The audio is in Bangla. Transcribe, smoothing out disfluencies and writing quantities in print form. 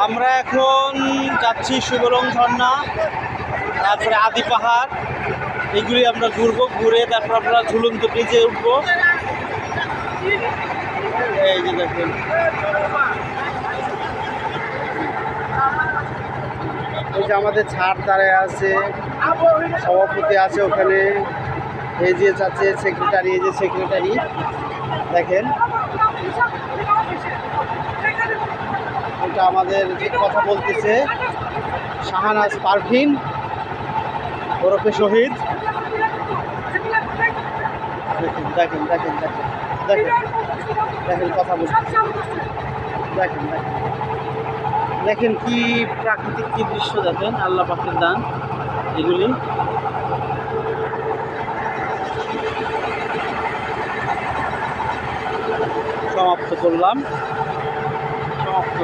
আমরা এখন যাচ্ছি সুবরং ঝর্ণা, তারপরে আদি পাহাড়, এগুলি আমরা ঘুরবো। ঘুরে তারপর আমরা ঝুলন্ত ব্রিজে উঠবো। এই যে দেখুন, ওই যে আমাদের ছাড় দাঁড়ায় আছে, সভাপতি আছে ওখানে, এই যে যাচ্ছে সেক্রেটারি, এই যে সেক্রেটারি দেখেন, এটা আমাদের যে কথা বলতেছে শাহানাজ পারভিন ওরফে শহীদ। দেখেন দেখেন দেখেন দেখেন দেখেন দেখেন কথা বলতেছে, দেখেন দেখেন দেখেন কি প্রাকৃতিক কি দৃশ্য, দেখেন আল্লাহ পাকের দান এগুলি। সমাপ্ত করলাম, সমাপ্ত।